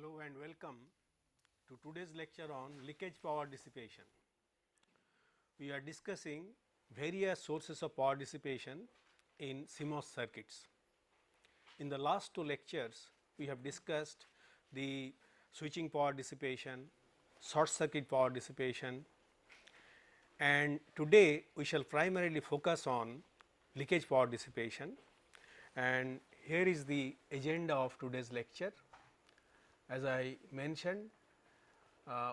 Hello and welcome to today's lecture on leakage power dissipation. We are discussing various sources of power dissipation in CMOS circuits. In the last two lectures, we have discussed the switching power dissipation, short circuit power dissipation, and today we shall primarily focus on leakage power dissipation. And here is the agenda of today's lecture. As I mentioned,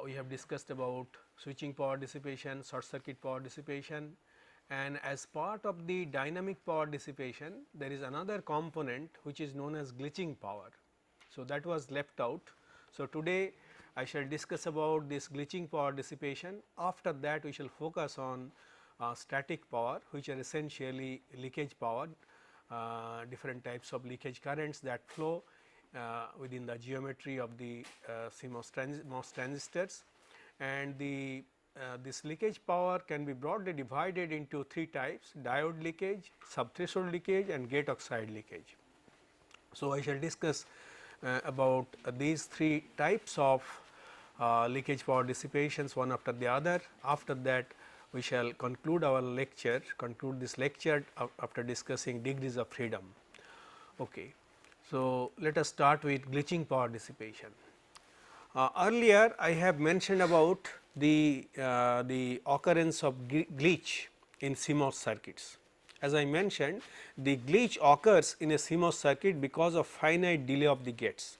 we have discussed about switching power dissipation, short circuit power dissipation, and as part of the dynamic power dissipation there is another component which is known as glitching power. So, that was left out. So, today I shall discuss about this glitching power dissipation. After that we shall focus on static power, which are essentially leakage power, different types of leakage currents that flow within the geometry of the MOS transistors, and this leakage power can be broadly divided into three types: diode leakage, subthreshold leakage and gate oxide leakage. So, I shall discuss about these three types of leakage power dissipations one after the other. After that we shall conclude this lecture after discussing degrees of freedom. Okay. So, let us start with glitching power dissipation. Earlier I have mentioned about the occurrence of glitch in CMOS circuits. As I mentioned, the glitch occurs in a CMOS circuit because of finite delay of the gates.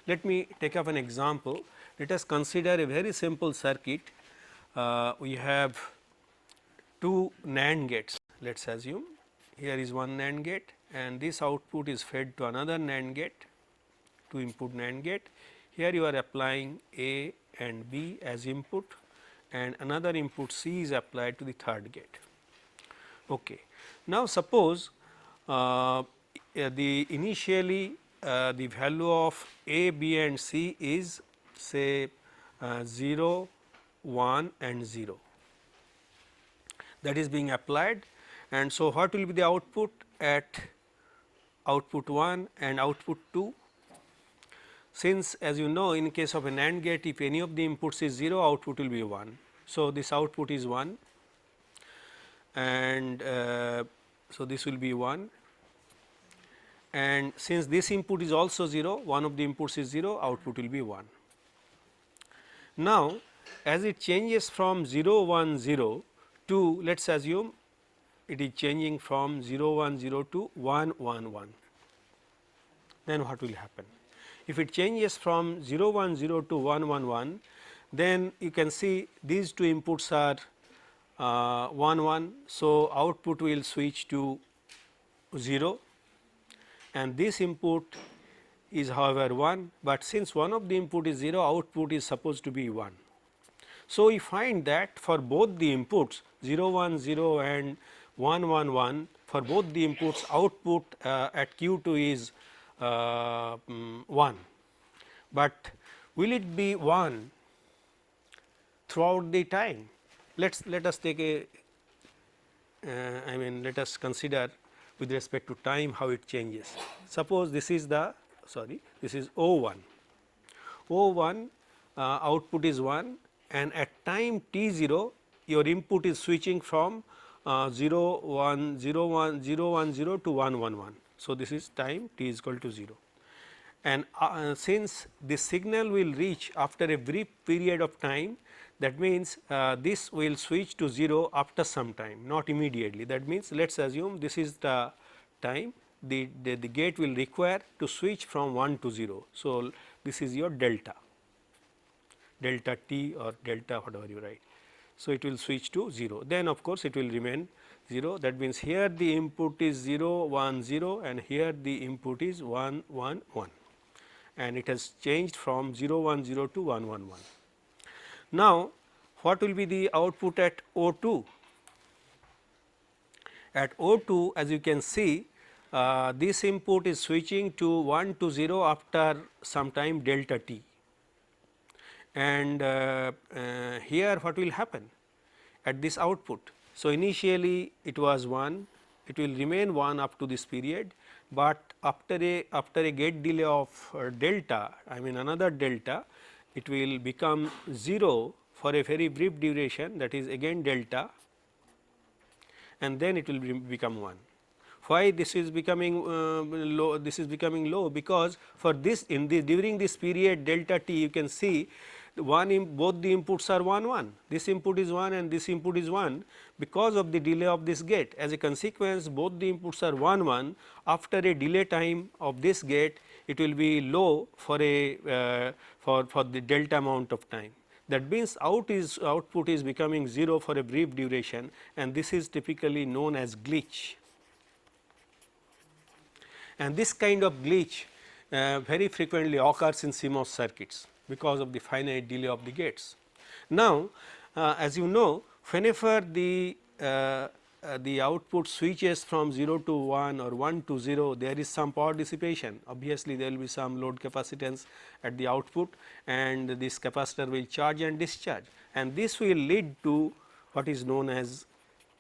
Let me take up an example. Let us consider a very simple circuit. We have two NAND gates. Let us assume here is one NAND gate and this output is fed to another NAND gate, 2 input NAND gate. Here you are applying A and B as input and another input C is applied to the third gate. Okay. Now, suppose the initially the value of A, B and C is say 0, 1 and 0, that is being applied, and so what will be the output at output 1 and output 2? Since as you know, in case of a NAND gate, if any of the inputs is 0, output will be 1. So, this output is 1 and so this will be 1, and since this input is also 0, one of the inputs is 0, output will be 1. Now, as it changes from 0 1 0 to, let us assume it is changing from 0 1 0 to 1 1 1, then what will happen? If it changes from 0 1 0 to 1 1 1, then you can see these two inputs are 1 1. So, output will switch to 0 and this input is however 1, but since one of the input is 0, output is supposed to be 1. So, we find that for both the inputs 0 1 0 and 1 1 1, for both the inputs output at Q2 is 1, but will it be 1 throughout the time? Let us take a let us consider with respect to time how it changes. Suppose this is this is O1. O1 output is 1 and at time t0 your input is switching from 0 1 0 1 0 1 0 to 1 1 1. So, this is time t is equal to 0, and since this signal will reach after a brief period of time, that means this will switch to 0 after some time, not immediately. That means, let us assume this is the time the gate will require to switch from 1 to 0. So, this is your delta t or delta whatever you write. So, it will switch to 0, then of course, it will remain 0. That means, here the input is 0 1 0 and here the input is 1 1 1 and it has changed from 0 1 0 to 1 1 1. Now, what will be the output at O2? At O2, as you can see, this input is switching to 1 to 0 after some time delta t, and here what will happen at this output? So, initially it was 1, it will remain 1 up to this period, but after a gate delay of delta, I mean another delta, it will become 0 for a very brief duration, that is again delta, and then it will become 1. Why this is becoming low? This is becoming low because for this during this period delta t, you can see both the inputs are 1 1. This input is 1 and this input is 1 because of the delay of this gate. As a consequence, both the inputs are 1 1. After a delay time of this gate, it will be low for a for the delta amount of time. That means output is becoming 0 for a brief duration, and this is typically known as glitch. And this kind of glitch very frequently occurs in CMOS circuits because of the finite delay of the gates. Now, as you know, whenever the output switches from 0 to 1 or 1 to 0, there is some power dissipation. Obviously, there will be some load capacitance at the output, and this capacitor will charge and discharge, and this will lead to what is known as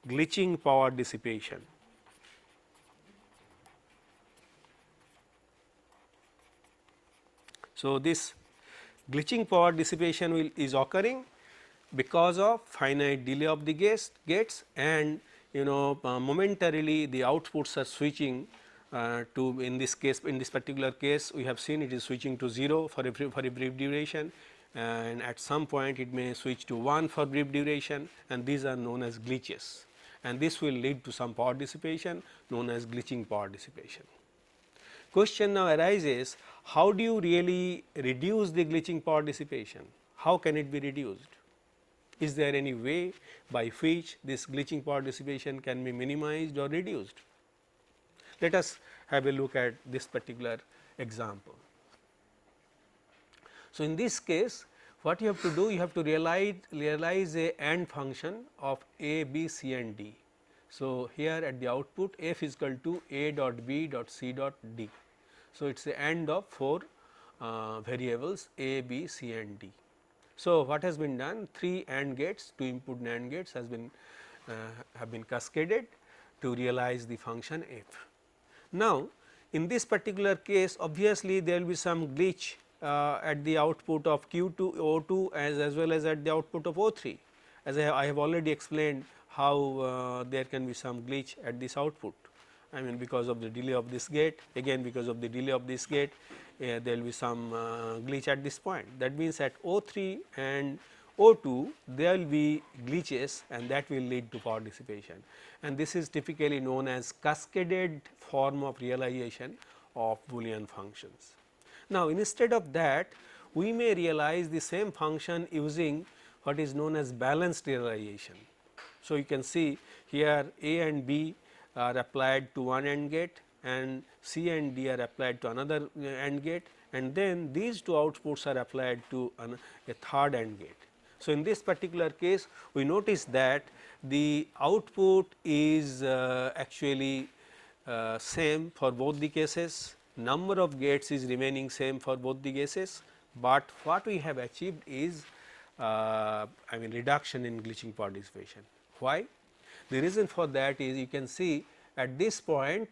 glitching power dissipation. So, this glitching power dissipation is occurring because of finite delay of the gates, and momentarily the outputs are switching to, in this particular case we have seen it is switching to 0 for a brief duration, and at some point it may switch to 1 for brief duration, and these are known as glitches, and this will lead to some power dissipation known as glitching power dissipation. Question now arises, how do you really reduce the glitching power dissipation? How can it be reduced? Is there any way by which this glitching power dissipation can be minimized or reduced? Let us have a look at this particular example. So, in this case, what you have to do, you have to realize a AND function of A, B, C and D. So, here at the output f is equal to A dot B dot C dot D. So, it is a AND of 4 variables A, B, C and D. So, what has been done? 3 AND gates, 2 input NAND gates have been cascaded to realize the function f. Now, in this particular case, obviously there will be some glitch at the output of Q2 O2 as well as at the output of O3, as I have already explained how there can be some glitch at this output. I mean, because of the delay of this gate, again because of the delay of this gate, there will be some glitch at this point. That means, at O3 and O2 there will be glitches, and that will lead to power dissipation, and this is typically known as cascaded form of realization of Boolean functions. Now, instead of that, we may realize the same function using what is known as balanced realization. So, you can see here A and B are applied to one AND gate, and C and D are applied to another AND gate, and then these two outputs are applied to a third AND gate. So, in this particular case, we notice that the output is actually same for both the cases, number of gates is remaining same for both the cases, but what we have achieved is reduction in glitching power dissipation. Why? The reason for that is, you can see at this point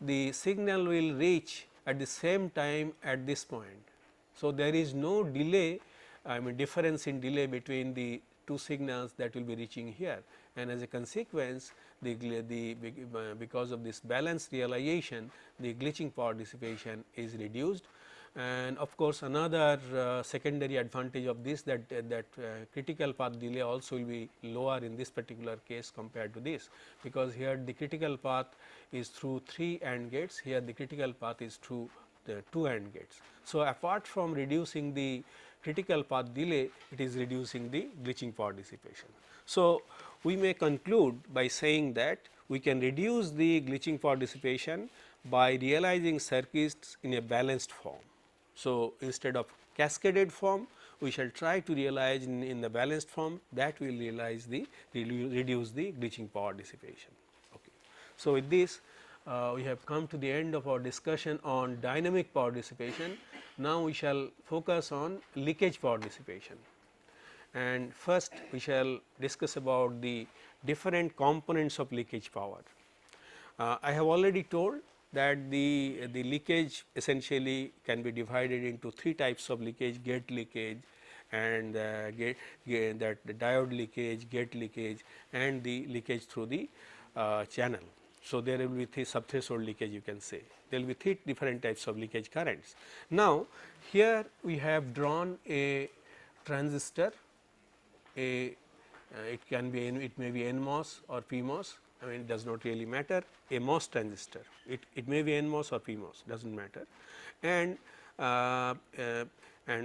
the signal will reach at the same time at this point. So, there is no delay, difference in delay between the two signals that will be reaching here, and as a consequence because of this balanced realization, the glitching power dissipation is reduced. And of course, another secondary advantage of this, that critical path delay also will be lower in this particular case compared to this, because here the critical path is through 3 AND gates, here the critical path is through the 2 AND gates. So, apart from reducing the critical path delay, it is reducing the glitching power dissipation. So, we may conclude by saying that we can reduce the glitching power dissipation by realizing circuits in a balanced form. So, instead of cascaded form, we shall try to realize in the balanced form, that will realize reduce the glitching power dissipation. Okay. So, with this we have come to the end of our discussion on dynamic power dissipation. Now, we shall focus on leakage power dissipation, and first we shall discuss about the different components of leakage power. I have already told that the leakage essentially can be divided into 3 types of leakage: gate leakage, and that the diode leakage, gate leakage, and the leakage through the channel. So, there will be 3 subthreshold leakage, you can say. There will be 3 different types of leakage currents. Now, here we have drawn a transistor, it can be it may be NMOS or PMOS. I mean, it does not really matter, a MOS transistor, it may be NMOS or PMOS, does not matter. And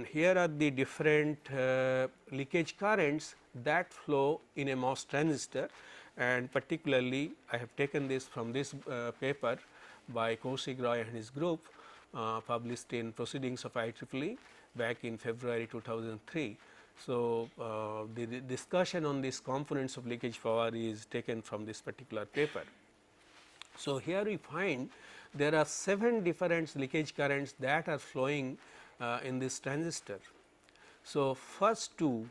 here are the different leakage currents that flow in a MOS transistor, and particularly I have taken this from this paper by Kaushik Roy and his group, published in Proceedings of IEEE back in February 2003. So, the discussion on these components of leakage power is taken from this particular paper. So, here we find there are 7 different leakage currents that are flowing in this transistor. So, first 2,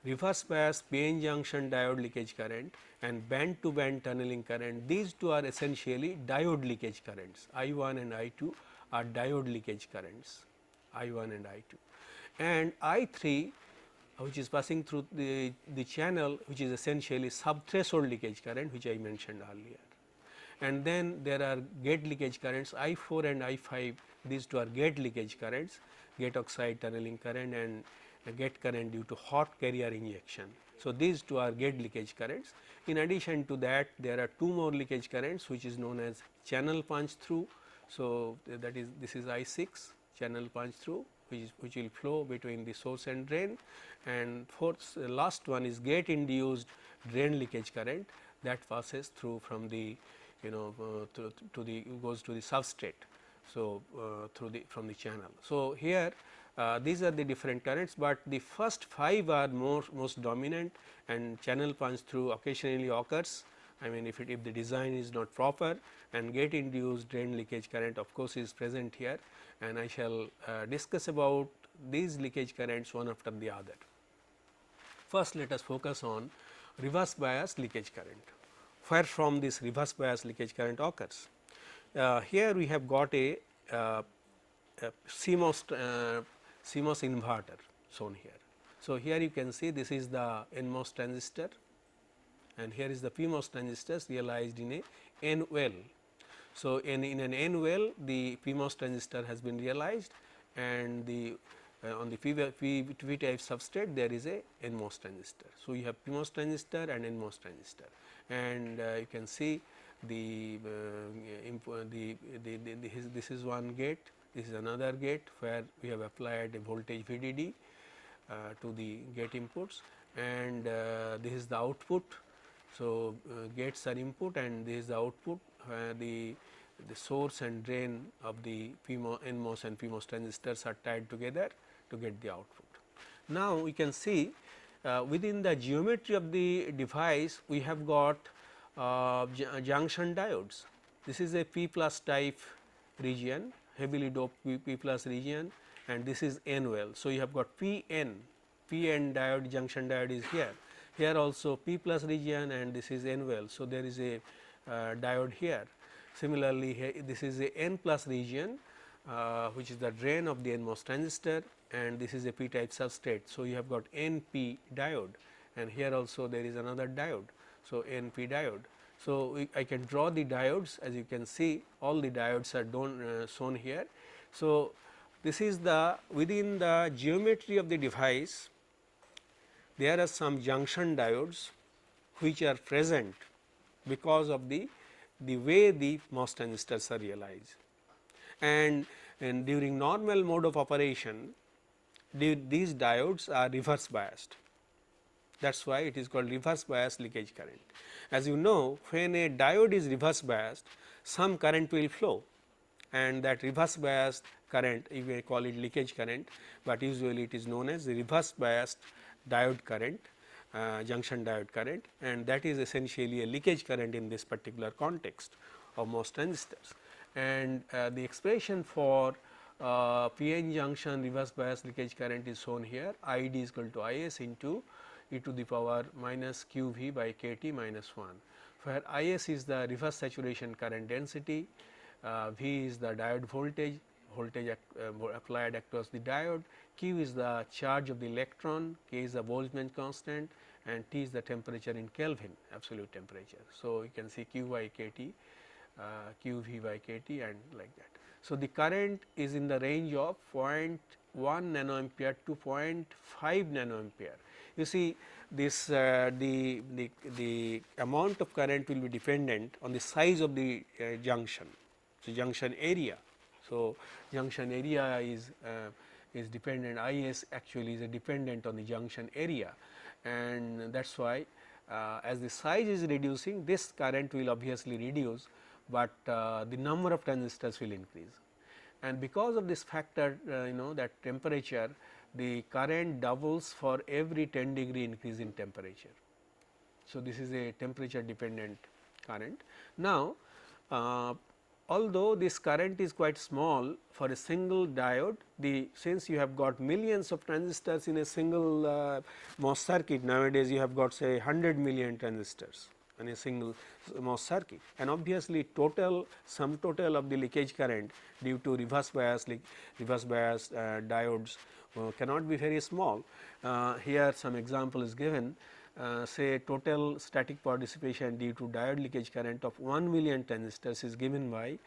reverse bias PN junction diode leakage current and band to band tunneling current, these 2 are essentially diode leakage currents. I1 and I2 are diode leakage currents, I1 and I2, and I3, which is passing through the channel, which is essentially subthreshold leakage current, which I mentioned earlier. And then there are gate leakage currents I4 and I5, these 2 are gate leakage currents, gate oxide tunneling current and gate current due to hot carrier injection. So, these 2 are gate leakage currents. In addition to that, there are 2 more leakage currents, which is known as channel punch through. So, that is, this is I6 channel punch through, which will flow between the source and drain, and last one is gate induced drain leakage current that passes through from the to the goes to the substrate. So, from the channel. So, here these are the different currents, but the first 5 are most dominant, and channel punch through occasionally occurs. I mean, if the design is not proper, and gate induced drain leakage current of course is present here, and I shall discuss about these leakage currents one after the other. First, let us focus on reverse bias leakage current, where from this reverse bias leakage current occurs. Here we have got a CMOS inverter shown here. So, here you can see this is the NMOS transistor, and here is the PMOS transistors realized in a N well. So, in an N well, the PMOS transistor has been realized, and the on the P type substrate there is a NMOS transistor. So, you have PMOS transistor and NMOS transistor, and you can see this is one gate, this is another gate where we have applied a voltage VDD to the gate inputs, and this is the output. So, gates are input and this is the output, where the source and drain of the NMOS and PMOS transistors are tied together to get the output. Now, we can see within the geometry of the device we have got junction diodes. This is a P plus type region, heavily doped P plus region, and this is N well. So, you have got PN diode, junction diode is here. Here also P plus region, and this is N well. So, there is a diode here. Similarly, here this is a N plus region, which is the drain of the NMOS transistor, and this is a P type substrate. So, you have got NP diode, and here also there is another diode. So, NP diode. So, I can draw the diodes, as you can see all the diodes are shown here. So, this is the within the geometry of the device, there are some junction diodes which are present because of the way the MOS transistors are realized, and during normal mode of operation these diodes are reverse biased. That is why it is called reverse bias leakage current. As you know, when a diode is reverse biased, some current will flow, and that reverse biased current, you may call it leakage current, but usually it is known as the reverse biased diode current, junction diode current, and that is essentially a leakage current in this particular context of MOS transistors. And the expression for PN junction reverse bias leakage current is shown here. ID is equal to Is into e to the power minus QV by KT minus 1, where Is is the reverse saturation current density, V is the diode voltage, applied across the diode, Q is the charge of the electron, K is the Boltzmann constant, and T is the temperature in Kelvin, absolute temperature. So, you can see Q by kT, Q V by kT and like that. So, the current is in the range of 0.1 nanoampere to 0.5 nanoampere. You see this the amount of current will be dependent on the size of the junction, so junction area. So, junction area is dependent, IS actually is dependent on the junction area, and that is why as the size is reducing, this current will obviously reduce, but the number of transistors will increase. And because of this factor, that temperature, the current doubles for every 10 degree increase in temperature. So, this is a temperature dependent current. Now, although this current is quite small for a single diode, since you have got millions of transistors in a single MOS circuit, nowadays you have got say 100 million transistors in a single MOS circuit, and obviously sum total of the leakage current due to reverse bias diodes cannot be very small. Here some example is given, say total static power dissipation due to diode leakage current of 1 million transistors is given by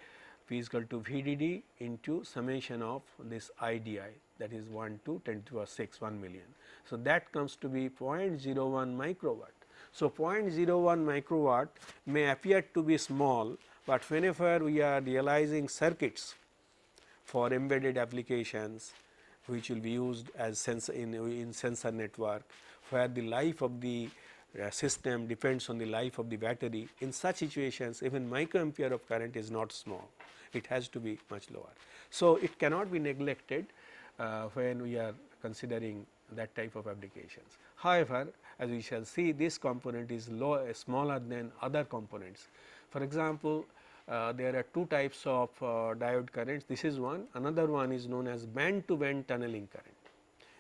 P is equal to VDD into summation of this IDI, that is 1 to 10 to the power 6, 1 million. So, that comes to be 0.01 microwatt. So, 0.01 microwatt may appear to be small, but whenever we are realizing circuits for embedded applications which will be used as in sensor network, where the life of the system depends on the life of the battery, in such situations even microampere of current is not small, it has to be much lower. So, it cannot be neglected when we are considering that type of applications. However, as we shall see, this component is smaller than other components. For example, there are two types of diode currents. This is one, another one is known as band to band tunneling current.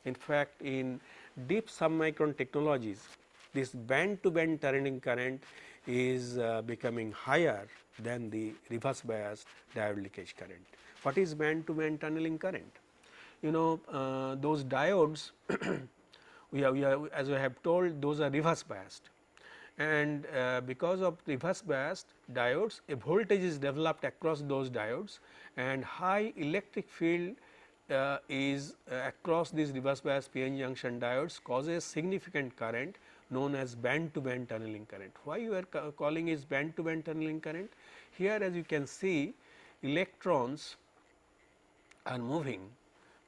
In fact, in deep submicron technologies, this band to band tunneling current is becoming higher than the reverse biased diode leakage current. What is band to band tunneling current? Those diodes as I have told, those are reverse biased, and because of reverse biased diodes, a voltage is developed across those diodes, and high electric field is across these reverse biased PN junction diodes causes significant current known as band to band tunneling current. Why you are calling it band to band tunneling current? Here, as you can see, electrons are moving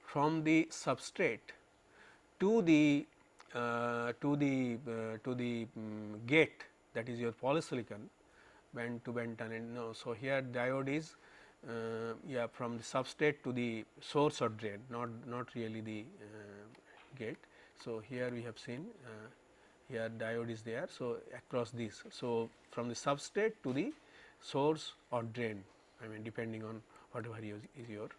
from the substrate to the gate, that is your polysilicon band to band tunnel. No, so here diode is from the substrate to the source or drain, not really the gate. So, here we have seen here diode is there. So, across this, so from the substrate to the source or drain, I mean depending on whatever is your.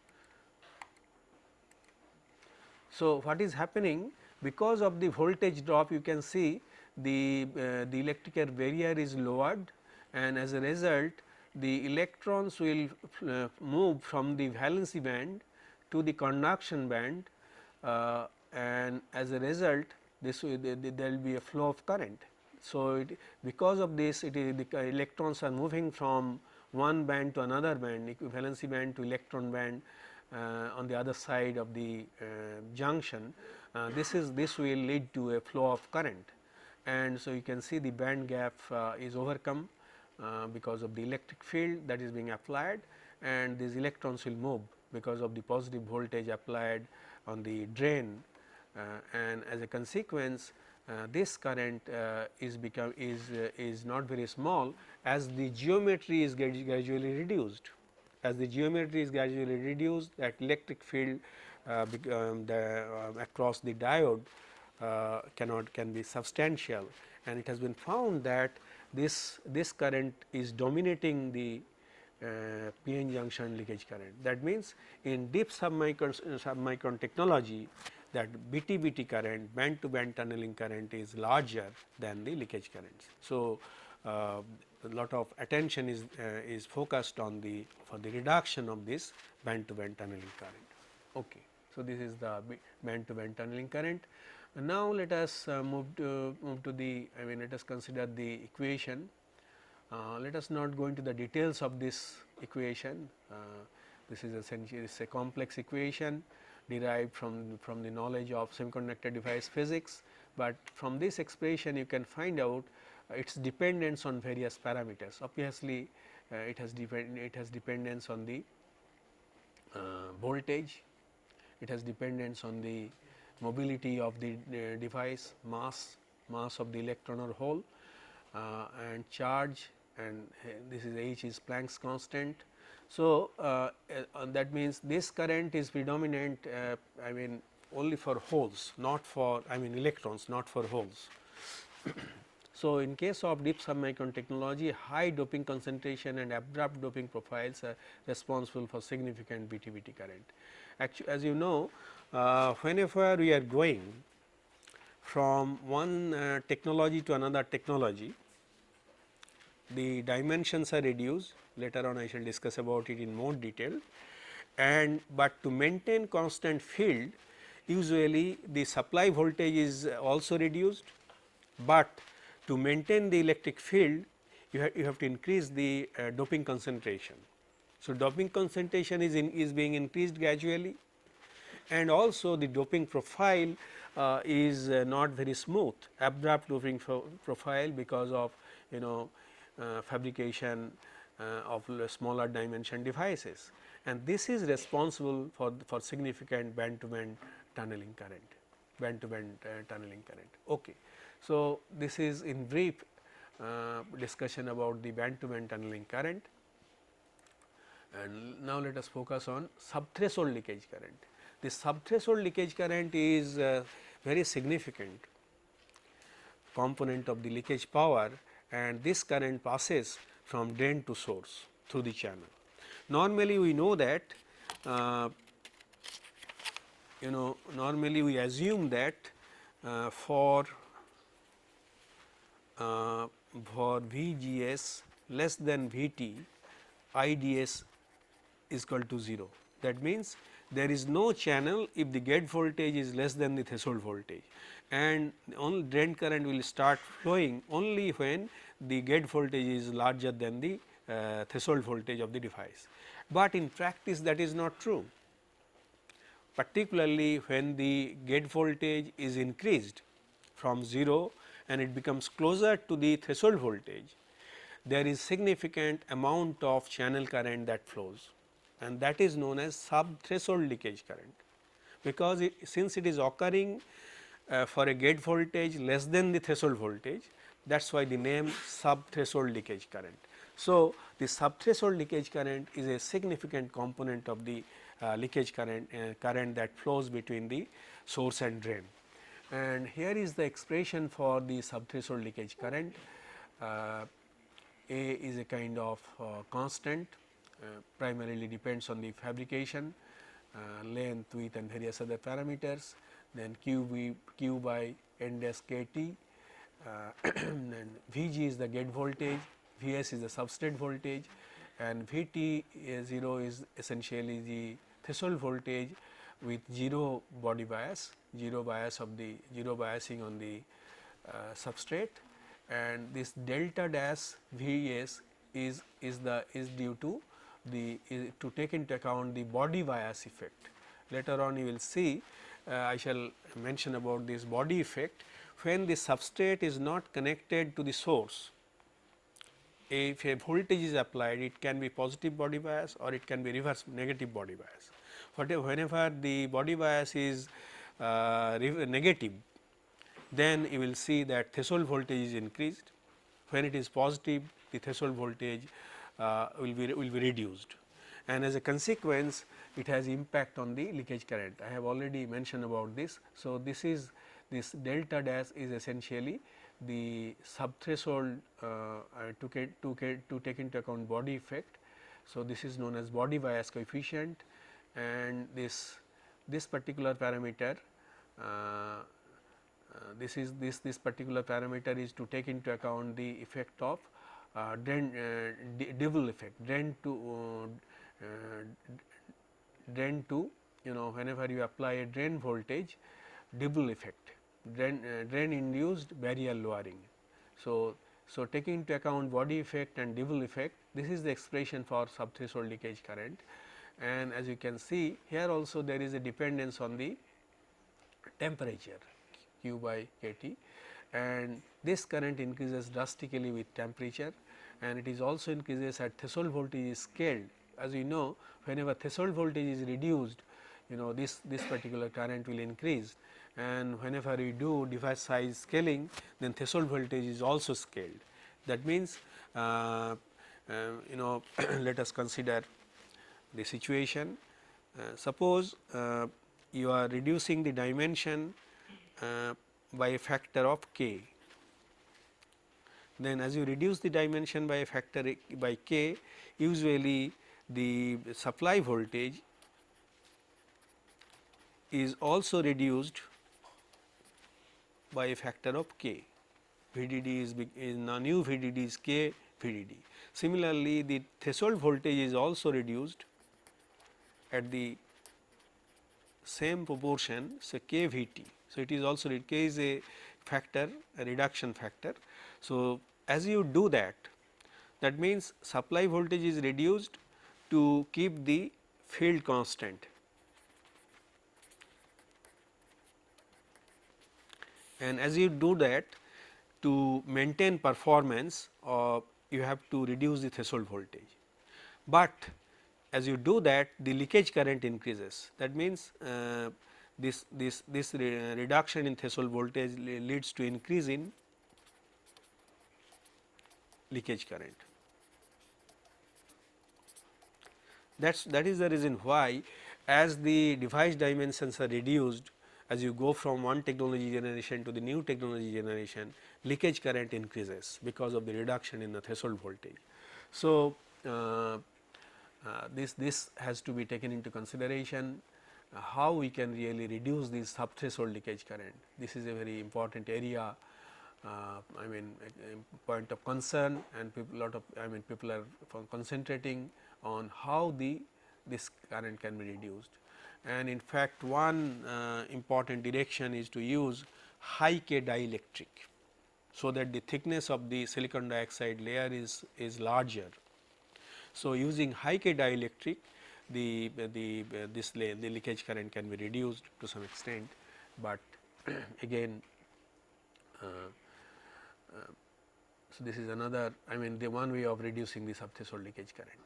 So, what is happening, because of the voltage drop, you can see the electrical barrier is lowered, and as a result the electrons will move from the valency band to the conduction band, and as a result there will be a flow of current. So, because of this the electrons are moving from one band to another band, valency band to electron band on the other side of the junction. This will lead to a flow of current, and so you can see the band gap is overcome because of the electric field that is being applied, and these electrons will move because of the positive voltage applied on the drain, and as a consequence this current is not very small, as the geometry is gradually reduced. As the geometry is gradually reduced, that electric field across the diode can be substantial, and it has been found that this current is dominating the PN junction leakage current. That means, in deep submicron technology, that BT current, band to band tunneling current is larger than the leakage currents. So, a lot of attention is focused on for the reduction of this band to band tunneling current. Okay. So, this is the band to band tunneling current. And now, let us move to the, let us consider the equation. Let us not go into the details of this equation. This is essentially a complex equation derived from the knowledge of semiconductor device physics, but from this expression you can find out its dependence on various parameters. Obviously, it has dependence on the voltage, it has dependence on the mobility of the device, mass of the electron or hole, and charge, and this is H is Planck's constant. So, that means this current is predominant only for holes, not for electrons, not for holes. So, in case of deep submicron technology, high doping concentration and abrupt doping profiles are responsible for significant BT/BT current. Actually, as you know, whenever we are going from one technology to another technology, the dimensions are reduced. Later on I shall discuss about it in more detail, and but to maintain constant field, usually the supply voltage is also reduced, but to maintain the electric field you have to increase the doping concentration. So, doping concentration is being increased gradually, and also the doping profile is not very smooth, abrupt doping profile because of fabrication of smaller dimension devices, and this is responsible for significant band to band tunneling current, tunneling current. Okay. So, this is in brief discussion about the band to band tunneling current, and now let us focus on subthreshold leakage current. The subthreshold leakage current is very significant component of the leakage power, and this current passes from drain to source through the channel. Normally we know that normally we assume that for VGS less than VT, IDS is equal to 0. That means, there is no channel if the gate voltage is less than the threshold voltage, and only drain current will start flowing only when the gate voltage is larger than the threshold voltage of the device. But in practice that is not true, particularly when the gate voltage is increased from 0 and it becomes closer to the threshold voltage, there is significant amount of channel current that flows, and that is known as sub-threshold leakage current, because since it is occurring for a gate voltage less than the threshold voltage, that is why the name sub-threshold leakage current. So, the sub-threshold leakage current is a significant component of the leakage current, that flows between the source and drain. And here is the expression for the sub-threshold leakage current. A is a kind of constant, primarily depends on the fabrication, length, width and various other parameters. Then Q by N dash KT, and Vg is the gate voltage, Vs is the substrate voltage, and Vt 0 is essentially the threshold voltage with 0 body bias, 0 biasing on the substrate, and this delta dash Vs is due to to take into account the body bias effect. Later on you will see, I shall mention about this body effect. When the substrate is not connected to the source, if a voltage is applied, it can be positive body bias or it can be reverse negative body bias. Whenever the body bias is negative, then you will see that threshold voltage is increased. When it is positive, the threshold voltage will be reduced, and as a consequence it has impact on the leakage current. I have already mentioned about this. So, this delta dash is essentially the subthreshold to take into account body effect. So, this is known as body bias coefficient, and this particular parameter this particular parameter is to take into account the effect of Devil effect, drain to whenever you apply a drain voltage, Devil effect, drain induced barrier lowering. So, taking into account body effect and Devil effect, this is the expression for subthreshold leakage current, and as you can see here also there is a dependence on the temperature Q by kT, and this current increases drastically with temperature, and it is also increases at threshold voltage is scaled. As we know, whenever threshold voltage is reduced, this particular current will increase, and whenever we do device size scaling, then threshold voltage is also scaled. That means, let us consider the situation. Suppose you are reducing the dimension by a factor of k. Then as you reduce the dimension by a factor by k, usually the supply voltage is also reduced by a factor of k. VDD is now new VDD is k VDD. Similarly, the threshold voltage is also reduced at the same proportion, say k VT. So, it is also k is a factor, a reduction factor. So, as you do that, that means supply voltage is reduced to keep the field constant, and as you do that, to maintain performance you have to reduce the threshold voltage. But as you do that, the leakage current increases. That means, this reduction in threshold voltage leads to increase in leakage current. That is the reason why, as the device dimensions are reduced, as you go from one technology generation to the new technology generation, leakage current increases because of the reduction in the threshold voltage. So, this has to be taken into consideration, how we can really reduce this subthreshold leakage current. This is a very important area, I mean a point of concern, and people are concentrating on how this current can be reduced. And in fact, one important direction is to use high K dielectric, so that the thickness of the silicon dioxide layer is larger. So, using high K dielectric, the leakage current can be reduced to some extent, but again so this is another, the one way of reducing the subthreshold leakage current.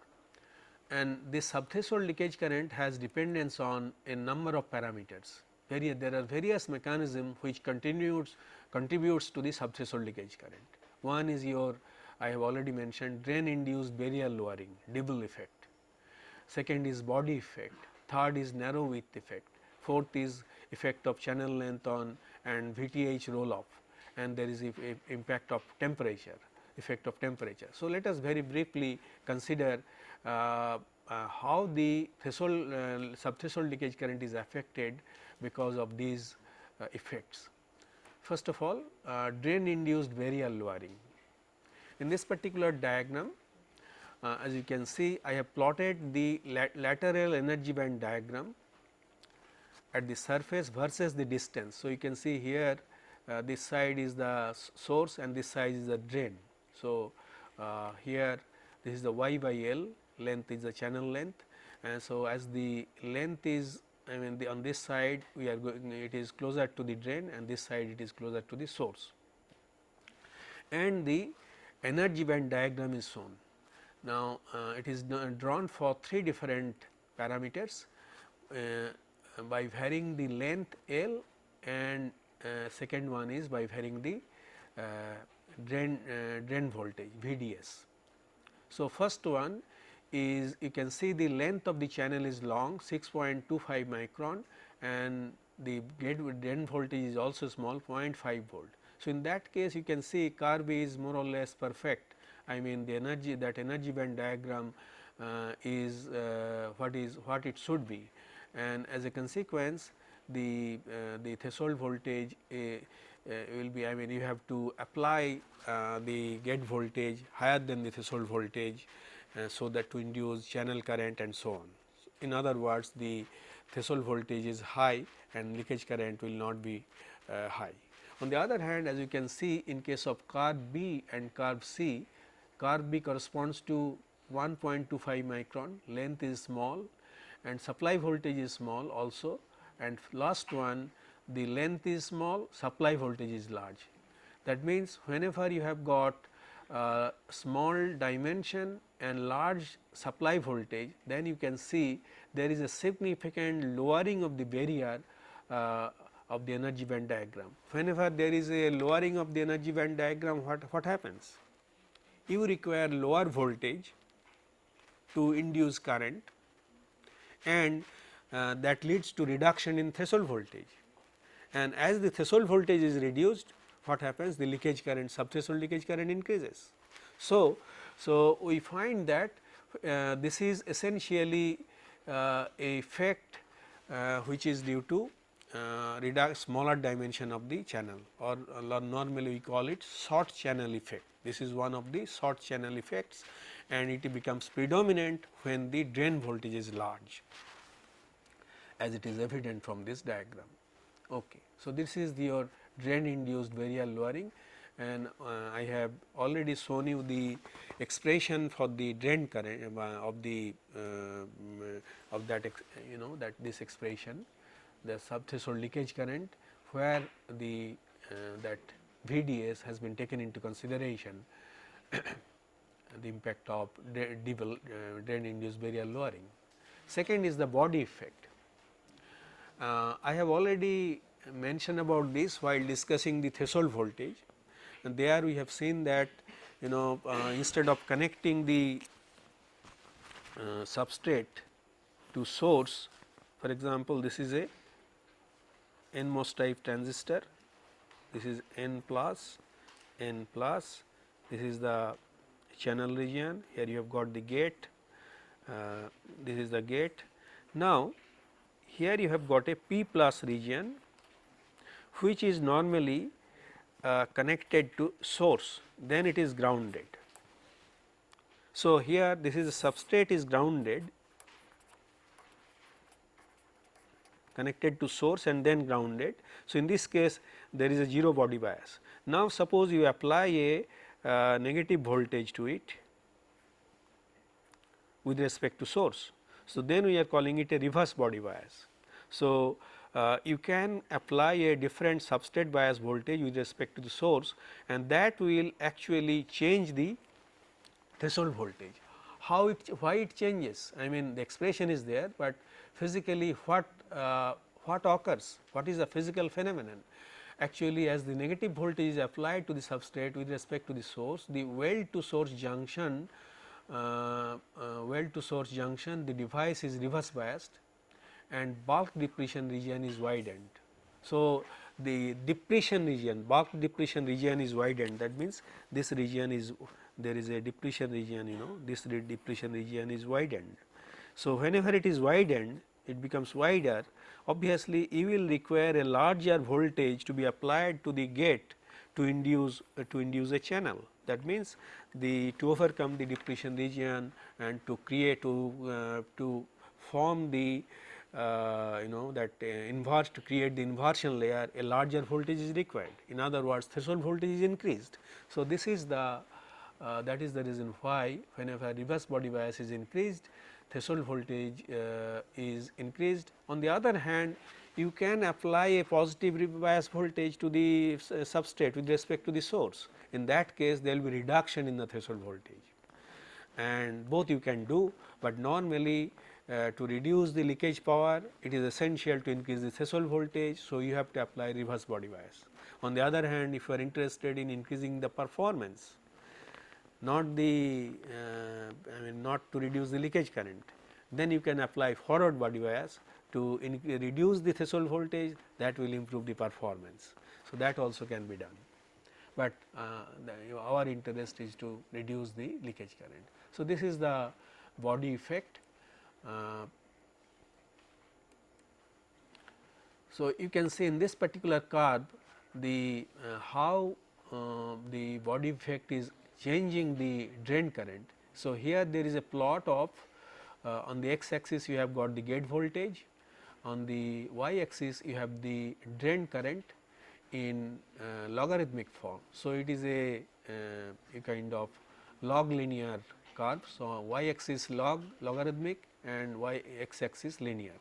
And this subthreshold leakage current has dependence on a number of parameters. There are various mechanisms which contributes to the subthreshold leakage current. One is I have already mentioned, drain induced barrier lowering, Devil effect. Second is body effect. Third is narrow width effect. Fourth is effect of channel length on and VTH roll off, and there is impact of temperature, effect of temperature. So, let us very briefly consider how the subthreshold leakage current is affected because of these effects. First of all, drain induced barrier lowering. In this particular diagram, as you can see, I have plotted the lateral energy band diagram at the surface versus the distance. So, you can see here this side is the source and this side is the drain. So, here this is the y by L, length is the channel length, and so as the length is on this side we are going, it is closer to the drain, and this side it is closer to the source, and the energy band diagram is shown. Now, it is drawn for 3 different parameters by varying the length L, and second one is by varying the drain voltage VDS. So, first one is, you can see the length of the channel is long, 6.25 micron, and the drain voltage is also small, 0.5 volt. So, in that case you can see curve is more or less perfect. The energy, that energy band diagram is what it should be, and as a consequence the threshold voltage will be, I mean, you have to apply the gate voltage higher than the threshold voltage, so that to induce channel current and so on. In other words, the threshold voltage is high and leakage current will not be high. On the other hand, as you can see, in case of curve B and curve C, curve B corresponds to 1.25 micron, length is small and supply voltage is small also, and last one, the length is small, supply voltage is large. That means, whenever you have got small dimension and large supply voltage, then you can see there is a significant lowering of the barrier of the energy band diagram. Whenever there is a lowering of the energy band diagram, what happens? You require lower voltage to induce current, and that leads to reduction in threshold voltage, and as the threshold voltage is reduced, what happens? The leakage current, subthreshold leakage current increases. So we find that this is essentially a effect which is due to smaller dimension of the channel, or normally we call it short channel effect. This is one of the short channel effects, and it becomes predominant when the drain voltage is large, as it is evident from this diagram. Okay. So, this is your drain induced barrier lowering, and I have already shown you the expression for the drain current of the of that that this expression, the subthreshold leakage current, where the that VDS has been taken into consideration, the impact of drain induced barrier lowering. Second is the body effect. I have already mentioned about this while discussing the threshold voltage, and there we have seen that instead of connecting the substrate to source, for example, this is a NMOS type transistor, this is N plus, this is the channel region, here you have got the gate, this is the gate. Now, here you have got a P plus region, which is normally connected to source, then it is grounded. So, here this is a substrate is grounded, connected to source and then grounded. So, in this case there is a 0 body bias. Now, suppose you apply a negative voltage to it with respect to source. So, then we are calling it a reverse body bias. So, you can apply a different substrate bias voltage with respect to the source, and that will actually change the threshold voltage. Why it changes? I mean, the expression is there, but physically what occurs? What is the physical phenomenon? Actually, as the negative voltage is applied to the substrate with respect to the source, the well to source junction, the device is reverse biased, and bulk depletion region is widened. So, the depletion region, bulk depletion region is widened, that means this region is, there is a depletion region, this depletion region is widened. So, whenever it is widened, it becomes wider, obviously you will require a larger voltage to be applied to the gate to induce a channel. That means, to overcome the depletion region and to create to form the inverse, to create the inversion layer, a larger voltage is required. In other words, threshold voltage is increased. So, this is the that is the reason why whenever reverse body bias is increased, threshold voltage is increased. On the other hand, you can apply a positive bias voltage to the substrate with respect to the source. In that case, there will be reduction in the threshold voltage, and both you can do, but normally to reduce the leakage power, it is essential to increase the threshold voltage. So, you have to apply reverse body bias. On the other hand, if you are interested in increasing the performance, not the not to reduce the leakage current, then you can apply forward body bias to reduce the threshold voltage, that will improve the performance. So, that also can be done, but our interest is to reduce the leakage current. So, this is the body effect. So, you can see in this particular curve, how the body effect is changing the drain current. So, here there is a plot of on the x axis you have got the gate voltage, on the y axis you have the drain current in logarithmic form. So, it is a kind of log linear curve. So, y axis logarithmic and y x axis linear,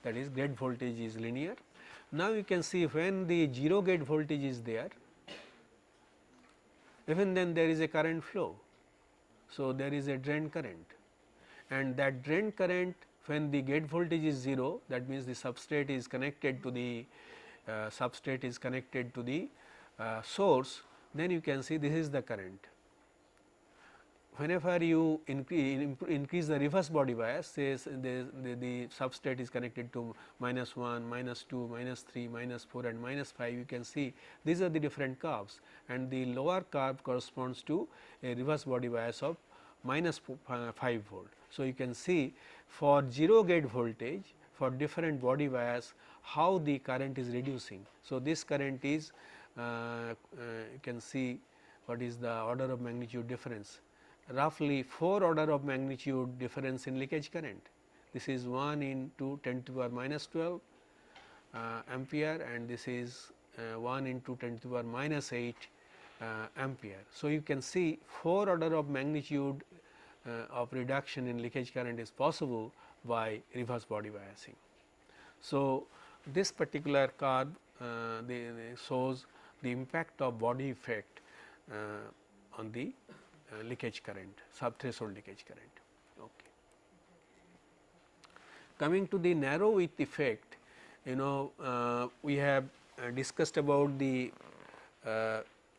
that is gate voltage is linear. Now, you can see when the 0 gate voltage is there, even then there is a current flow. So, there is a drain current, and that drain current when the gate voltage is 0, that means the substrate is connected to the source, then you can see this is the current. Whenever you increase the reverse body bias, says the substrate is connected to -1, -2, -3, -4 and -5, you can see these are the different curves, and the lower curve corresponds to a reverse body bias of -5 volt. So, you can see for 0 gate voltage for different body bias how the current is reducing. So, this current is you can see what is the order of magnitude difference, roughly 4 order of magnitude difference in leakage current. This is 1 into 10 to the power -12 ampere, and this is 1 into 10 to the power -8 ampere. So, you can see 4 order of magnitude of reduction in leakage current is possible by reverse body biasing. So, this particular curve shows the impact of body effect on the leakage current, sub-threshold leakage current. Okay. Coming to the narrow width effect, we have discussed about the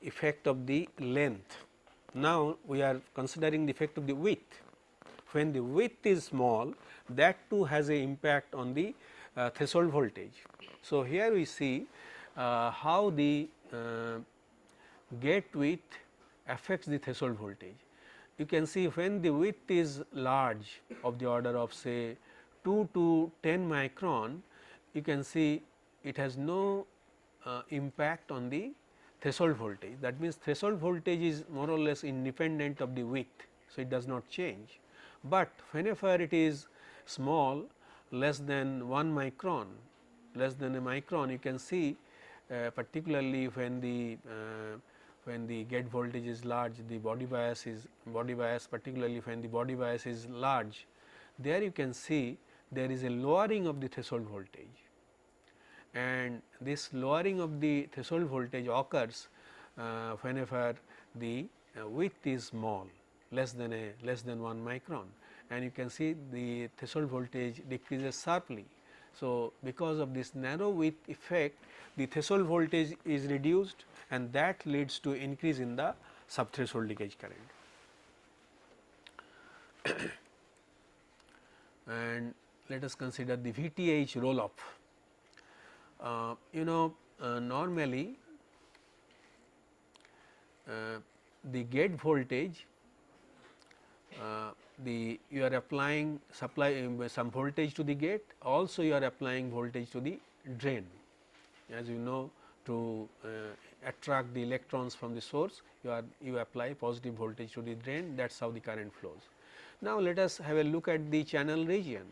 effect of the length. Now, we are considering the effect of the width. When the width is small, that too has a impact on the threshold voltage. So, here we see how the gate width affects the threshold voltage. You can see when the width is large of the order of say 2 to 10 micron, you can see it has no impact on the threshold voltage. That means, threshold voltage is more or less independent of the width. So, it does not change, but whenever it is small, less than 1 micron, less than a micron, you can see particularly when the gate voltage is large, the body bias particularly when the body bias is large, there you can see there is a lowering of the threshold voltage, and this lowering of the threshold voltage occurs whenever the width is small, less than 1 micron, and you can see the threshold voltage decreases sharply. So, because of this narrow width effect, the threshold voltage is reduced, and that leads to increase in the subthreshold leakage current. And let us consider the VTH roll up. Normally the gate voltage, you are applying some voltage to the gate, also you are applying voltage to the drain. As you know, to attract the electrons from the source, you apply positive voltage to the drain, that is how the current flows. Now, let us have a look at the channel region.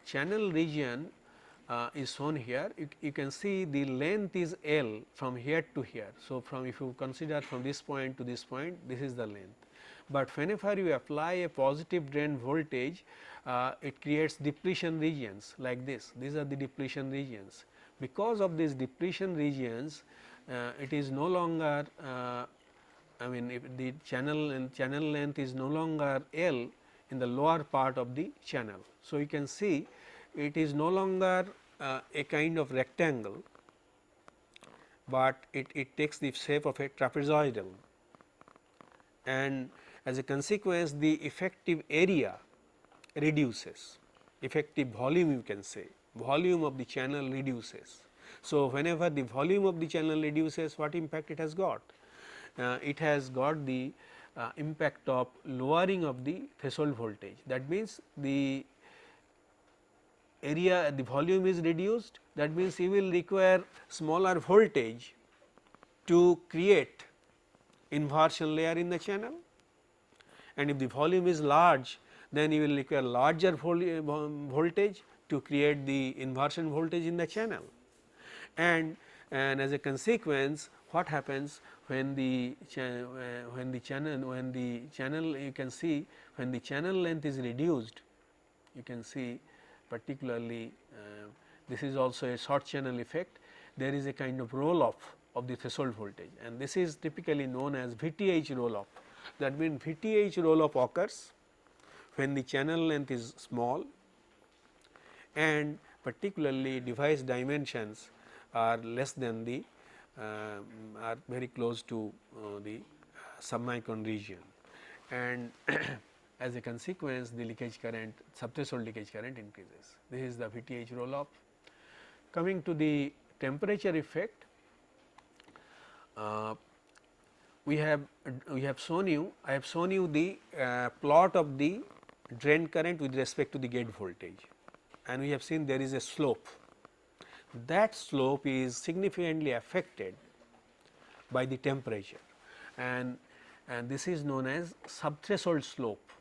Channel region is shown here. You can see the length is L from here to here. So, if you consider from this point to this point, this is the length. But whenever you apply a positive drain voltage, it creates depletion regions like this. These are the depletion regions. Because of these depletion regions, it is no longer if the channel length is no longer L in the lower part of the channel. So, you can see it is no longer a kind of rectangle, but it takes the shape of a trapezoidal, and as a consequence the effective area reduces, effective volume you can say, volume of the channel reduces. So, whenever the volume of the channel reduces, what impact it has got? It has got the impact of lowering of the threshold voltage. That means, the area, the volume is reduced, that means you will require smaller voltage to create inversion layer in the channel, and if the volume is large, then you will require larger voltage to create the inversion voltage in the channel. And as a consequence, what happens when the channel you can see when the channel length is reduced, you can see particularly this is also a short channel effect, there is a kind of roll off of the threshold voltage, and this is typically known as VTH roll off. That means VTH roll off occurs when the channel length is small and particularly device dimensions are less than the are very close to the submicron region, and as a consequence the leakage current, subthreshold leakage current increases. This is the VTH roll off. Coming to the temperature effect, we have shown you, I have shown you the plot of the drain current with respect to the gate voltage, and we have seen there is a slope. That slope is significantly affected by the temperature, and this is known as subthreshold slope.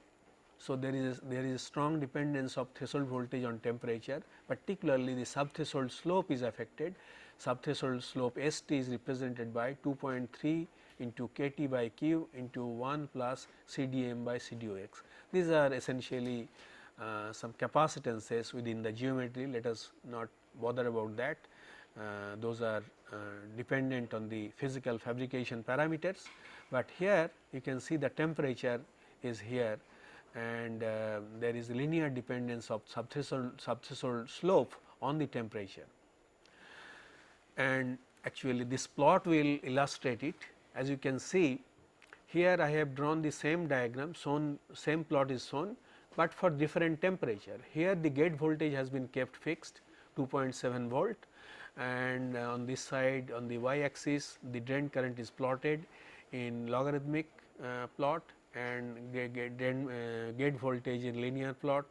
So, there is a strong dependence of threshold voltage on temperature, particularly the subthreshold slope is affected. Subthreshold slope ST is represented by 2.3 into KT by Q into 1 plus CDM by CDOX. These are essentially some capacitances within the geometry, let us not bother about that. Those are dependent on the physical fabrication parameters, but here you can see the temperature is here, and there is linear dependence of subthreshold slope on the temperature. And actually this plot will illustrate it. As you can see, here I have drawn the same diagram, same plot is shown, but for different temperature. Here the gate voltage has been kept fixed 2.7 volt, and on this side on the y axis the drain current is plotted in logarithmic plot, and gate voltage in linear plot.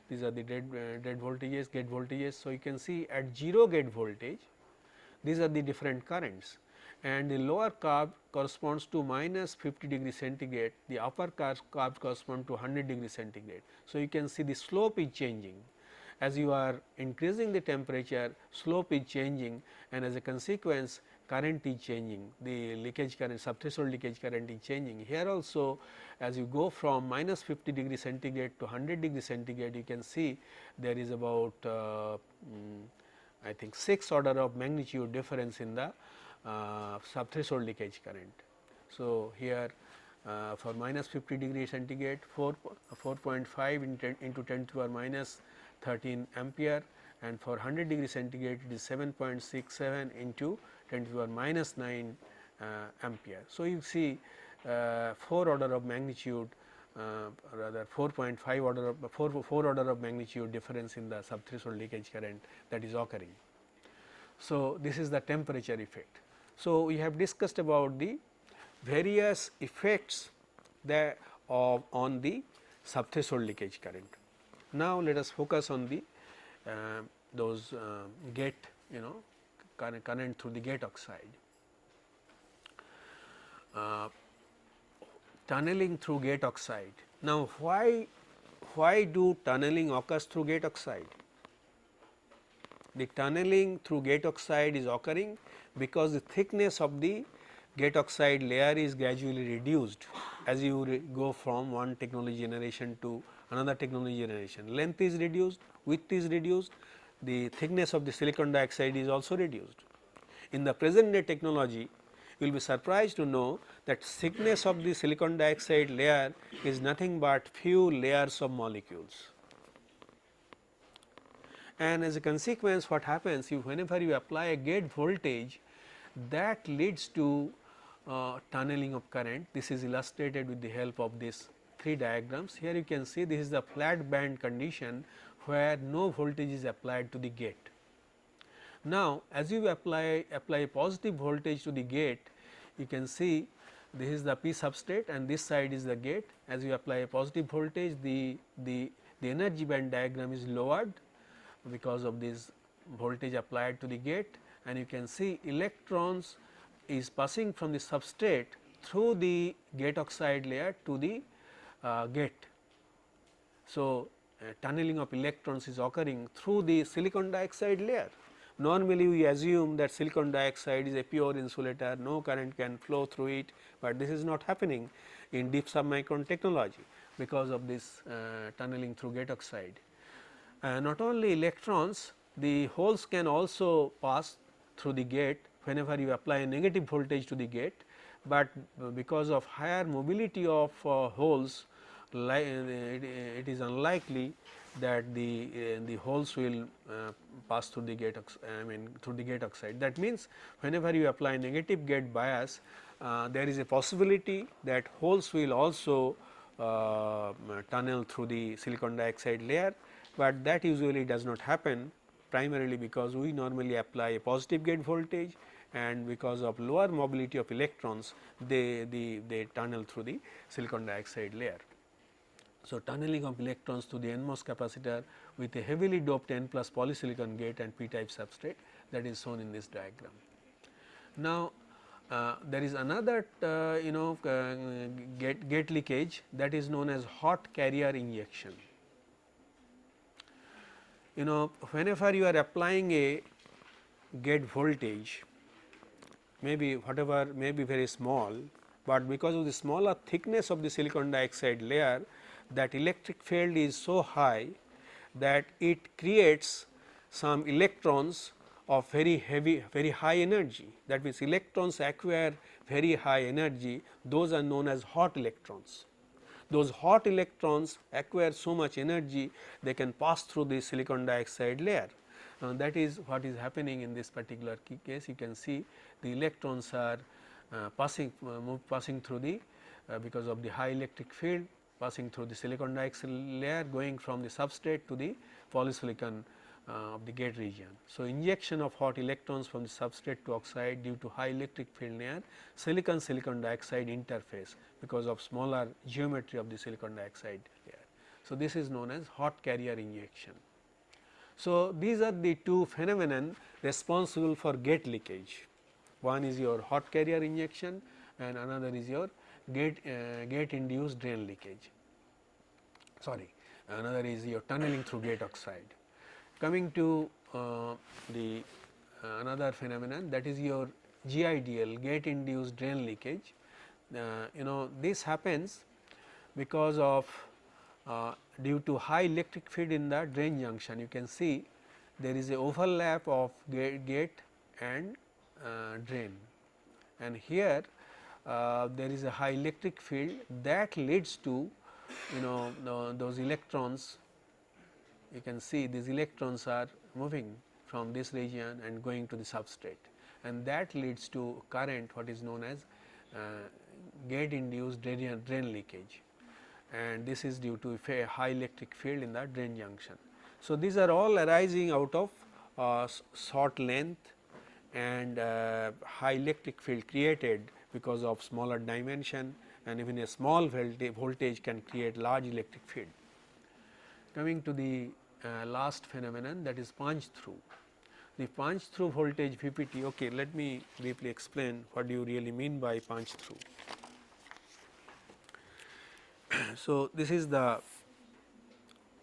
These are the gate voltages. So, you can see at 0 gate voltage these are the different currents, and the lower curve corresponds to minus 50 degree centigrade, the upper curve corresponds to 100 degree centigrade. So, you can see the slope is changing. As you are increasing the temperature, slope is changing, and as a consequence current is changing, the leakage current, subthreshold leakage current is changing. Here also as you go from minus 50 degree centigrade to 100 degree centigrade, you can see there is about I think 6 order of magnitude difference in the subthreshold leakage current. So, here for minus 50 degree centigrade 4.5 into 10 to the power minus 13 ampere, and for 100 degree centigrade it is 7.67 into 10 to the power minus 9 ampere. So, you see 4 order of magnitude rather 4.5 order of 4 order of magnitude difference in the subthreshold leakage current that is occurring. So, this is the temperature effect. So, we have discussed about the various effects that on the subthreshold leakage current. Now, let us focus on the those gate current through the gate oxide. Tunneling through gate oxide. Now, why do tunneling occurs through gate oxide? The tunneling through gate oxide is occurring because the thickness of the gate oxide layer is gradually reduced as you go from one technology generation to another technology generation. Length is reduced, width is reduced, the thickness of the silicon dioxide is also reduced. In the present day technology, you will be surprised to know that thickness of the silicon dioxide layer is nothing but few layers of molecules. And as a consequence, what happens, whenever you apply a gate voltage, that leads to tunneling of current. This is illustrated with the help of these 3 diagrams. Here you can see this is the flat band condition where no voltage is applied to the gate. Now, as you apply positive voltage to the gate, you can see this is the P substrate and this side is the gate. As you apply a positive voltage, the energy band diagram is lowered because of this voltage applied to the gate, and you can see electrons is passing from the substrate through the gate oxide layer to the gate. So, tunneling of electrons is occurring through the silicon dioxide layer. Normally, we assume that silicon dioxide is a pure insulator, no current can flow through it, but this is not happening in deep submicron technology because of this tunneling through gate oxide. Not only electrons, the holes can also pass through the gate whenever you apply a negative voltage to the gate, but because of higher mobility of holes, it is unlikely that the holes will pass through the gate through the gate oxide. That means, whenever you apply negative gate bias, there is a possibility that holes will also tunnel through the silicon dioxide layer, but that usually does not happen, primarily because we normally apply a positive gate voltage, and because of lower mobility of electrons, they tunnel through the silicon dioxide layer. So, tunneling of electrons to the NMOS capacitor with a heavily doped N plus polysilicon gate and p type substrate, that is shown in this diagram. Now, there is another gate leakage, that is known as hot carrier injection. Whenever you are applying a gate voltage, maybe whatever may be very small, but because of the smaller thickness of the silicon dioxide layer, that electric field is so high that it creates some electrons of very high energy. That means, electrons acquire very high energy, those are known as hot electrons. Those hot electrons acquire so much energy, they can pass through the silicon dioxide layer. That is what is happening in this particular case. You can see the electrons are passing through the because of the high electric field, passing through the silicon dioxide layer, going from the substrate to the polysilicon of the gate region. So, injection of hot electrons from the substrate to oxide due to high electric field near silicon dioxide interface because of smaller geometry of the silicon dioxide layer. So, this is known as hot carrier injection. So, these are the two phenomena responsible for gate leakage. One is your hot carrier injection and another is your gate induced drain leakage. Another is your tunneling through gate oxide. Coming to the another phenomenon, that is your GIDL, gate induced drain leakage. This happens because of due to high electric field in the drain junction. You can see there is a overlap of gate and drain, and here there is a high electric field that leads to those electrons. You can see these electrons are moving from this region and going to the substrate, and that leads to current, what is known as gate induced drain leakage, and this is due to a high electric field in the drain junction. So, these are all arising out of short length and high electric field created because of smaller dimension, and even a small voltage can create large electric field. Coming to the last phenomenon, that is punch through. The punch through voltage VPT. Okay, let me briefly explain what do you really mean by punch through. So, this is the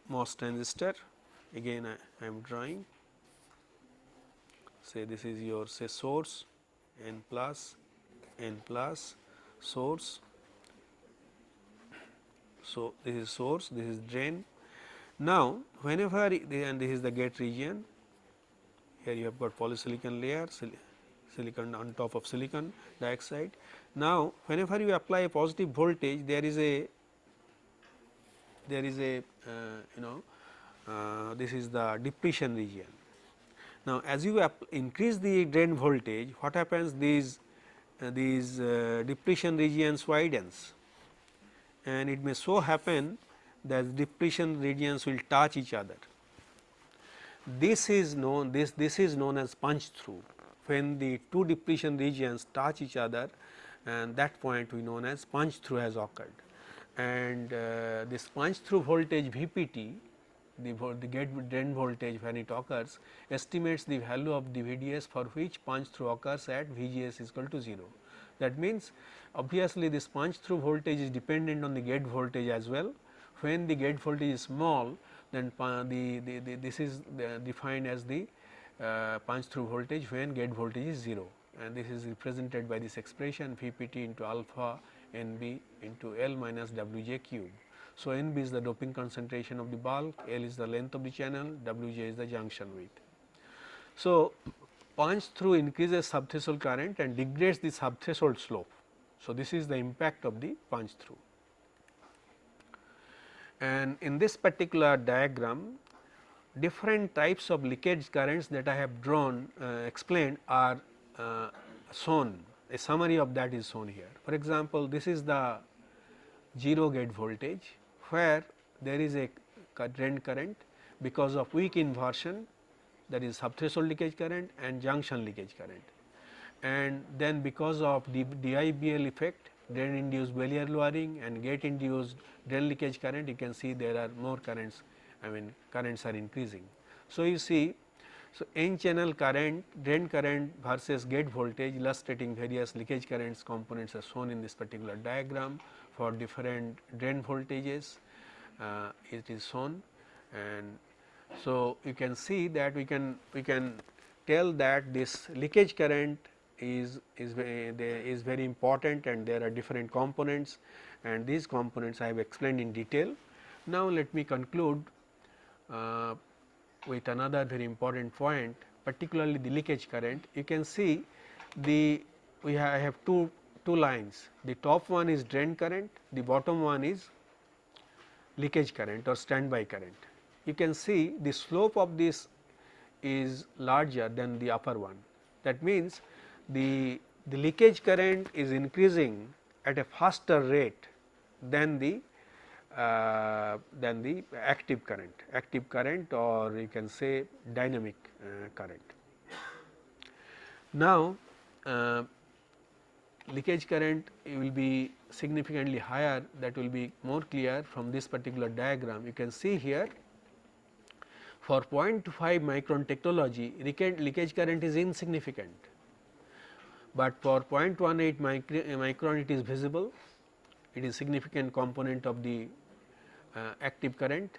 MOS transistor, again I am drawing, say this is your source N plus source. So, this is source, this is drain. Now, whenever and this is the gate region, here you have got polysilicon layer, silicon on top of silicon dioxide. Now, whenever you apply a positive voltage, there is a this is the depletion region. Now, as you increase the drain voltage, what happens? These depletion regions widens, and it may so happen that depletion regions will touch each other. This is known as punch through. When the two depletion regions touch each other, and that point we known as punch through has occurred, and this punch through voltage VPT the gate drain voltage when it occurs, estimates the value of the VDS for which punch through occurs at VGS is equal to 0. That means, obviously this punch through voltage is dependent on the gate voltage as well. When the gate voltage is small, then this is defined as the punch through voltage when gate voltage is 0, and this is represented by this expression Vpt into alpha Nb into L minus Wj cube. So, Nb is the doping concentration of the bulk, L is the length of the channel, Wj is the junction width. So, punch through increases subthreshold current and degrades the subthreshold slope. So, this is the impact of the punch through. And in this particular diagram, different types of leakage currents that I have drawn explained are shown. A summary of that is shown here. For example, this is the 0 gate voltage, where there is a drain current because of weak inversion, that is subthreshold leakage current and junction leakage current. And then because of the DIBL effect, drain induced Bailliere lowering and gate induced drain leakage current, you can see there are more currents, currents are increasing. So, you see, so N channel current, drain current versus gate voltage illustrating various leakage currents components are shown in this particular diagram for different drain voltages, it is shown. And so, you can see that we can tell that this leakage current is very important, and there are different components, and these components I have explained in detail. Now, let me conclude with another very important point, particularly the leakage current. You can see I have two lines, the top one is drain current, the bottom one is leakage current or standby current. You can see the slope of this is larger than the upper one. That means, the leakage current is increasing at a faster rate than the active current, or you can say dynamic current. Now, leakage current will be significantly higher, that will be more clear from this particular diagram. You can see here, for 0.5 micron technology, leakage current is insignificant, but for 0.18 micron it is visible, it is significant component of the active current.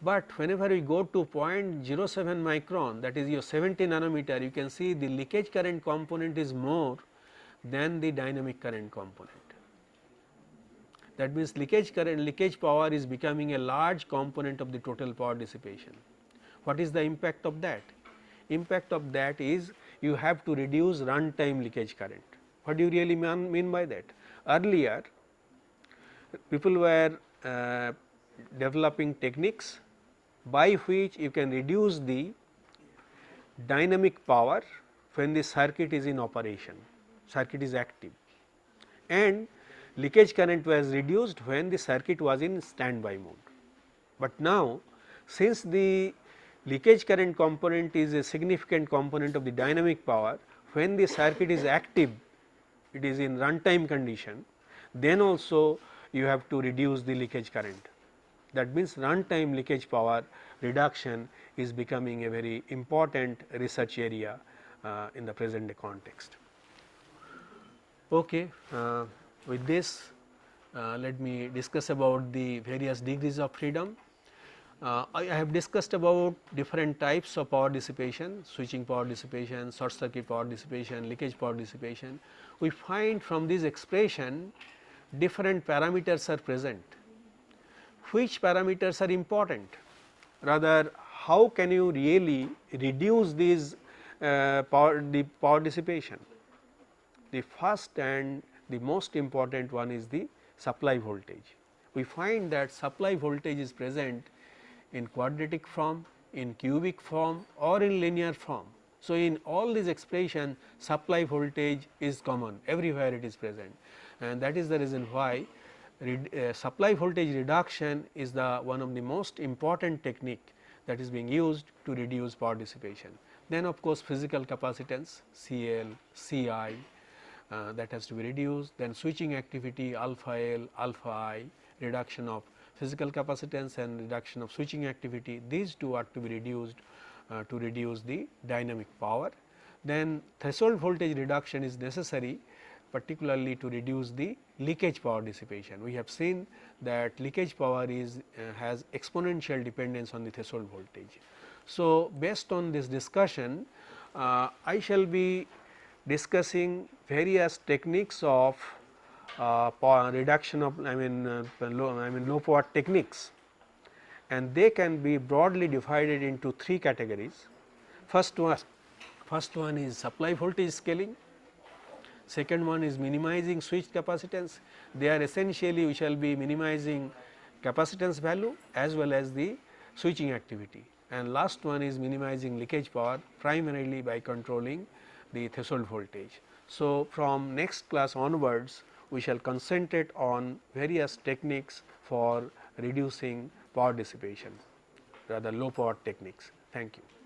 But whenever we go to 0.07 micron, that is your 70 nanometer, you can see the leakage current component is more than the dynamic current component. That means, leakage power is becoming a large component of the total power dissipation. What is the impact of that? Impact of that is you have to reduce runtime leakage current. What do you really mean by that? Earlier, people were developing techniques by which you can reduce the dynamic power when the circuit is in operation, circuit is active, and leakage current was reduced when the circuit was in standby mode. But now, since the leakage current component is a significant component of the dynamic power, when the circuit is active, it is in runtime condition, then also you have to reduce the leakage current. That means, runtime leakage power reduction is becoming a very important research area in the present day context. Okay. With this, let me discuss about the various degrees of freedom. I have discussed about different types of power dissipation, switching power dissipation, short circuit power dissipation, leakage power dissipation. We find from this expression different parameters are present. Which parameters are important? Rather, how can you really reduce these power dissipation? The first and the most important one is the supply voltage. We find that supply voltage is present in quadratic form, in cubic form, or in linear form. So, in all these expression, supply voltage is common, everywhere it is present, and that is the reason why supply voltage reduction is one of the most important technique that is being used to reduce power dissipation. Then of course, physical capacitance CL, CI that has to be reduced, then switching activity alpha L, alpha I, reduction of physical capacitance and reduction of switching activity, these two are to be reduced to reduce the dynamic power. Then threshold voltage reduction is necessary, particularly to reduce the leakage power dissipation. We have seen that leakage power is has exponential dependence on the threshold voltage. So, based on this discussion, I shall be discussing various techniques of power reduction of low power techniques, and they can be broadly divided into three categories. First one is supply voltage scaling, second one is minimizing switched capacitance. They are essentially we shall be minimizing capacitance value as well as the switching activity, and last one is minimizing leakage power primarily by controlling the threshold voltage. So, from next class onwards we shall concentrate on various techniques for reducing power dissipation, rather low power techniques. Thank you.